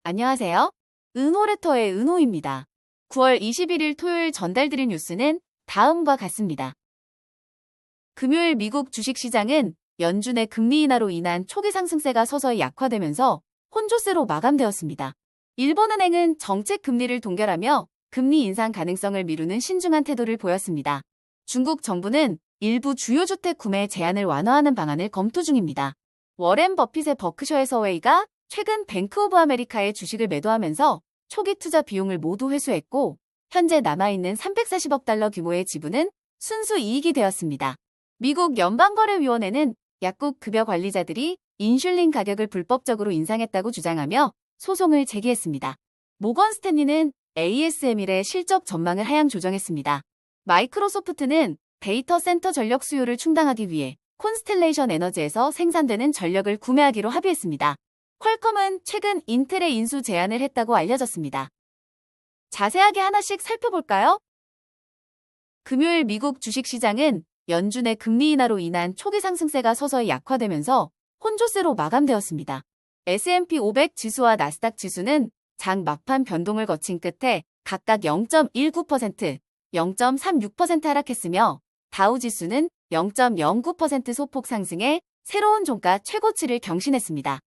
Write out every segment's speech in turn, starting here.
안녕하세요. 은호레터의 은호입니다. 9월 21일 토요일 전달드린 뉴스는 다음과 같습니다. 금요일 미국 주식시장은 연준의 금리 인하로 인한 초기 상승세가 서서히 약화되면서 혼조세로 마감되었습니다. 일본은행은 정책 금리를 동결하며 금리 인상 가능성을 미루는 신중한 태도를 보였습니다. 중국 정부는 일부 주요 주택 구매 제한을 완화하는 방안을 검토 중입니다. 워렌 버핏의 버크셔 서웨이가 최근 뱅크 오브 아메리카의 주식을 매도하면서 초기 투자 비용을 모두 회수했고 현재 남아있는 340억 달러 규모의 지분은 순수 이익이 되었습니다. 미국 연방거래위원회는 약국 급여 관리자들이 인슐린 가격을 불법적으로 인상했다고 주장하며 소송을 제기했습니다. 모건 스탠리는 ASML의 실적 전망을 하향 조정했습니다. 마이크로소프트는 데이터 센터 전력 수요를 충당하기 위해 콘스텔레이션 에너지에서 생산되는 전력을 구매하기로 합의했습니다. 퀄컴은 최근 인텔의 인수 제안을 했다고 알려졌습니다. 자세하게 하나씩 살펴볼까요? 금요일 미국 주식시장은 연준의 금리 인하로 인한 초기 상승세가 서서히 약화되면서 혼조세로 마감되었습니다. S&P 500 지수와 나스닥 지수는 장 막판 변동을 거친 끝에 각각 0.19%, 0.36% 하락했으며 다우 지수는 0.09% 소폭 상승해 새로운 종가 최고치를 경신했습니다.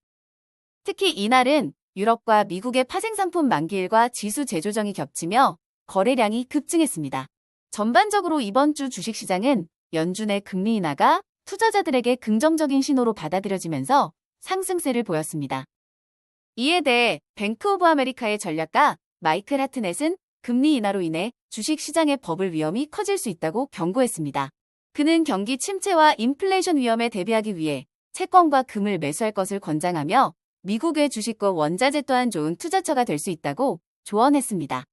특히 이날은 유럽과 미국의 파생상품 만기일과 지수 재조정이 겹치며 거래량이 급증했습니다. 전반적으로 이번 주 주식시장은 연준의 금리 인하가 투자자들에게 긍정적인 신호로 받아들여지면서 상승세를 보였습니다. 이에 대해 뱅크 오브 아메리카의 전략가 마이클 하트넷은 금리 인하로 인해 주식시장의 버블 위험이 커질 수 있다고 경고했습니다. 그는 경기 침체와 인플레이션 위험에 대비하기 위해 채권과 금을 매수할 것을 권장하며 미국의 주식과 원자재 또한 좋은 투자처가 될 수 있다고 조언했습니다.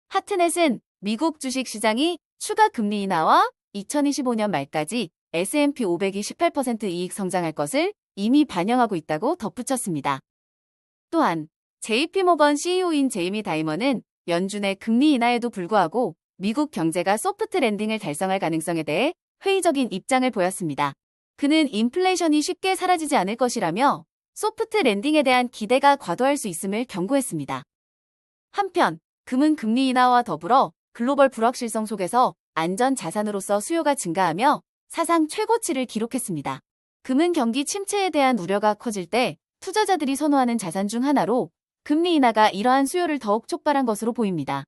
하트넷은 미국 주식시장이 추가 금리 인하와 2025년 말까지 S&P 500이 18% 이익 성장할 것을 이미 반영하고 있다고 덧붙였습니다. 또한 JP모건 CEO인 제이미 다이먼은 연준의 금리 인하에도 불구하고 미국 경제가 소프트 랜딩을 달성할 가능성에 대해 회의적인 입장을 보였습니다. 그는 인플레이션이 쉽게 사라지지 않을 것이라며 소프트 랜딩에 대한 기대가 과도할 수 있음을 경고했습니다. 한편 금은 금리 인하와 더불어 글로벌 불확실성 속에서 안전 자산으로서 수요가 증가하며 사상 최고치를 기록했습니다. 금은 경기 침체에 대한 우려가 커질 때 투자자들이 선호하는 자산 중 하나로 금리 인하가 이러한 수요를 더욱 촉발한 것으로 보입니다.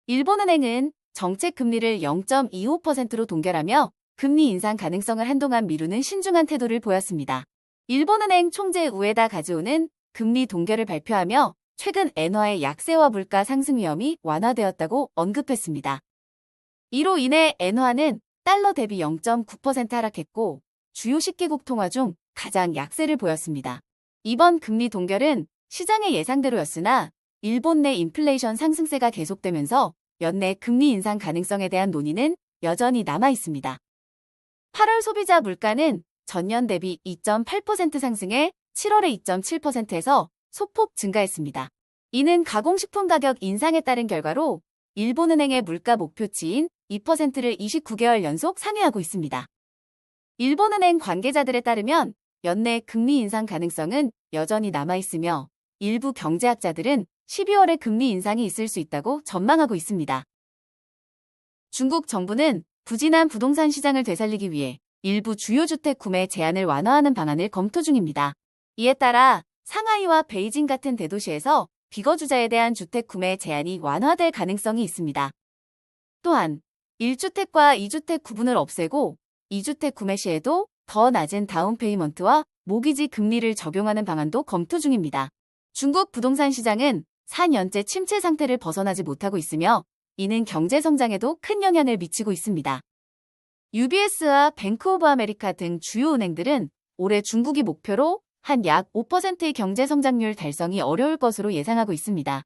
일본은행은 정책 금리를 0.25%로 동결하며 금리 인상 가능성을 한동안 미루는 신중한 태도를 보였습니다. 일본은행 총재 우에다 가즈오는 금리 동결을 발표하며 최근 엔화의 약세와 물가 상승 위험이 완화되었다고 언급했습니다. 이로 인해 엔화는 달러 대비 0.9% 하락했고 주요 10개국 통화 중 가장 약세를 보였습니다. 이번 금리 동결은 시장의 예상대로였으나 일본 내 인플레이션 상승세가 계속되면서 연내 금리 인상 가능성에 대한 논의는 여전히 남아 있습니다. 8월 소비자 물가는 전년 대비 2.8% 상승해 7월에 2.7%에서 소폭 증가했습니다. 이는 가공식품 가격 인상에 따른 결과로 일본은행의 물가 목표치인 2%를 29개월 연속 상회하고 있습니다. 일본은행 관계자들에 따르면 연내 금리 인상 가능성은 여전히 남아있으며 일부 경제학자들은 12월에 금리 인상이 있을 수 있다고 전망하고 있습니다. 중국 정부는 부진한 부동산 시장을 되살리기 위해 일부 주요 주택 구매 제한을 완화하는 방안을 검토 중입니다. 이에 따라 상하이와 베이징 같은 대도시에서 비거주자에 대한 주택 구매 제한이 완화될 가능성이 있습니다. 또한 1주택과 2주택 구분을 없애고 2주택 구매 시에도 더 낮은 다운 페이먼트와 모기지 금리를 적용하는 방안도 검토 중입니다. 중국 부동산 시장은 4년째 침체 상태를 벗어나지 못하고 있으며 이는 경제 성장에도 큰 영향을 미치고 있습니다. UBS와 뱅크 오브 아메리카 등 주요 은행들은 올해 중국이 목표로 한 약 5%의 경제 성장률 달성이 어려울 것으로 예상하고 있습니다.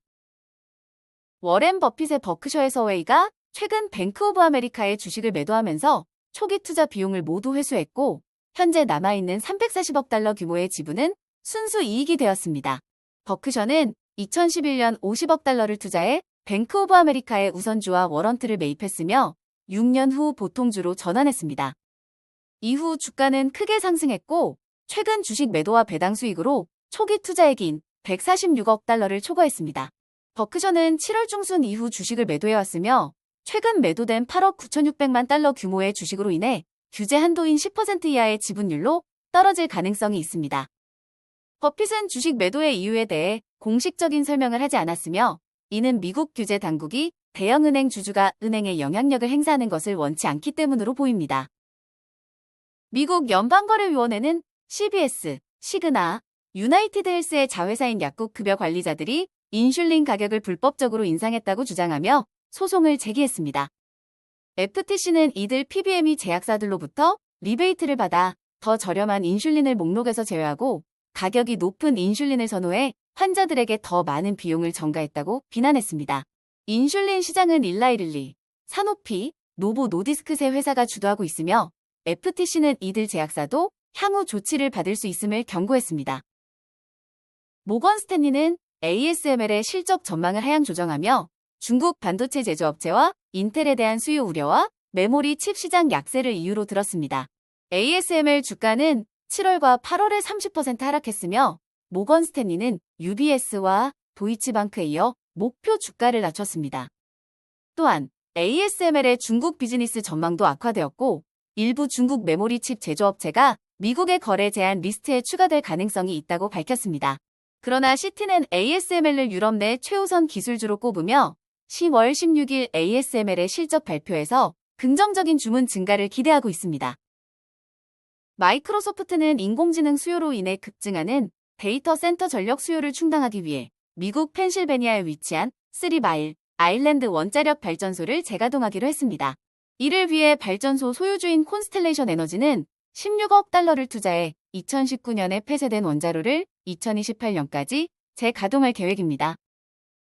워렌 버핏의 버크셔 서웨이가 최근 뱅크 오브 아메리카의 주식을 매도하면서 초기 투자 비용을 모두 회수했고 현재 남아있는 340억 달러 규모의 지분은 순수 이익이 되었습니다. 버크셔는 2011년 50억 달러를 투자해 뱅크 오브 아메리카의 우선주와 워런트를 매입했으며 6년 후 보통주로 전환했습니다. 이후 주가는 크게 상승했고 최근 주식 매도와 배당 수익으로 초기 투자액인 146억 달러를 초과했습니다. 버크셔는 7월 중순 이후 주식을 매도해왔으며 최근 매도된 8억 9,600만 달러 규모의 주식으로 인해 규제 한도인 10% 이하의 지분율로 떨어질 가능성이 있습니다. 버핏은 주식 매도의 이유에 대해 공식적인 설명을 하지 않았으며 이는 미국 규제 당국이 대형은행 주주가 은행에 영향력을 행사하는 것을 원치 않기 때문으로 보입니다. 미국 연방거래위원회는 CVS, 시그나, 유나이티드 헬스의 자회사인 약국 급여 관리자들이 인슐린 가격을 불법적으로 인상했다고 주장하며 소송을 제기했습니다. FTC는 이들 PBM이 제약사들로부터 리베이트를 받아 더 저렴한 인슐린을 목록에서 제외하고 가격이 높은 인슐린을 선호해 환자들에게 더 많은 비용을 전가했다고 비난했습니다. 인슐린 시장은 일라이릴리, 사노피, 노보 노디스크 세 회사가 주도하고 있으며 FTC는 이들 제약사도 향후 조치를 받을 수 있음을 경고했습니다. 모건 스탠리는 ASML의 실적 전망을 하향 조정하며 중국 반도체 제조업체와 인텔에 대한 수요 우려와 메모리 칩 시장 약세를 이유로 들었습니다. ASML 주가는 7월과 8월에 30% 하락했으며 모건 스탠리는 UBS와 도이치방크에 이어 목표 주가를 낮췄습니다. 또한 ASML의 중국 비즈니스 전망도 악화되었고 일부 중국 메모리 칩 제조업체가 미국의 거래 제한 리스트에 추가될 가능성이 있다고 밝혔습니다. 그러나 시티는 ASML을 유럽 내 최우선 기술주로 꼽으며 10월 16일 ASML의 실적 발표에서 긍정적인 주문 증가를 기대하고 있습니다. 마이크로소프트는 인공지능 수요로 인해 급증하는 데이터 센터 전력 수요를 충당하기 위해 미국 펜실베니아에 위치한 3마일 아일랜드 원자력 발전소를 재가동하기로 했습니다. 이를 위해 발전소 소유주인 콘스텔레이션 에너지는 16억 달러를 투자해 2019년에 폐쇄된 원자로를 2028년까지 재가동할 계획입니다.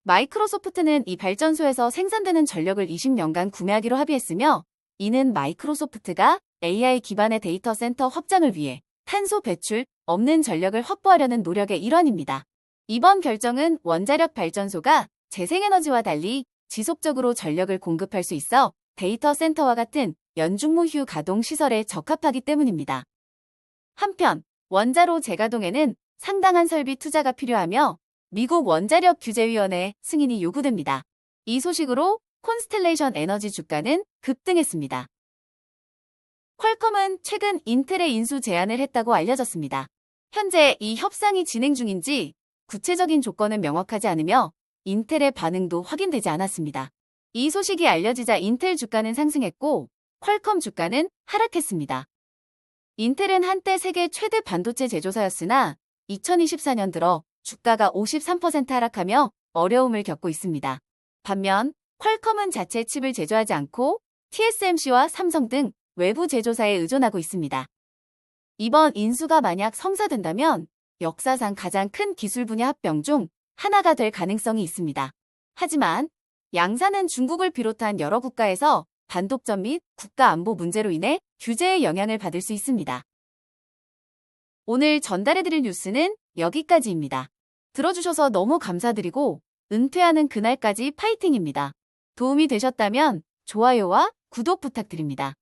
마이크로소프트는 이 발전소에서 생산되는 전력을 20년간 구매하기로 합의했으며 이는 마이크로소프트가 AI 기반의 데이터 센터 확장을 위해 탄소 배출 없는 전력을 확보하려는 노력의 일환입니다. 이번 결정은 원자력 발전소가 재생에너지와 달리 지속적으로 전력을 공급할 수 있어 데이터 센터와 같은 연중무휴 가동 시설에 적합하기 때문입니다. 한편 원자로 재가동에는 상당한 설비 투자가 필요하며 미국 원자력 규제위원회 승인이 요구됩니다. 이 소식으로 콘스텔레이션 에너지 주가는 급등했습니다. 퀄컴은 최근 인텔의 인수 제안을 했다고 알려졌습니다. 현재 이 협상이 진행 중인지 구체적인 조건은 명확하지 않으며 인텔의 반응도 확인되지 않았습니다. 이 소식이 알려지자 인텔 주가는 상승했고 퀄컴 주가는 하락했습니다. 인텔은 한때 세계 최대 반도체 제조사였으나 2024년 들어 주가가 53% 하락하며 어려움을 겪고 있습니다. 반면 퀄컴은 자체 칩을 제조하지 않고 TSMC와 삼성 등 외부 제조사에 의존하고 있습니다. 이번 인수가 만약 성사된다면 역사상 가장 큰 기술 분야 합병 중 하나가 될 가능성이 있습니다. 하지만 양사는 중국을 비롯한 여러 국가에서 반독점 및 국가 안보 문제로 인해 규제의 영향을 받을 수 있습니다. 오늘 전달해드릴 뉴스는 여기까지입니다. 들어주셔서 너무 감사드리고 은퇴하는 그날까지 파이팅입니다. 도움이 되셨다면 좋아요와 구독 부탁드립니다.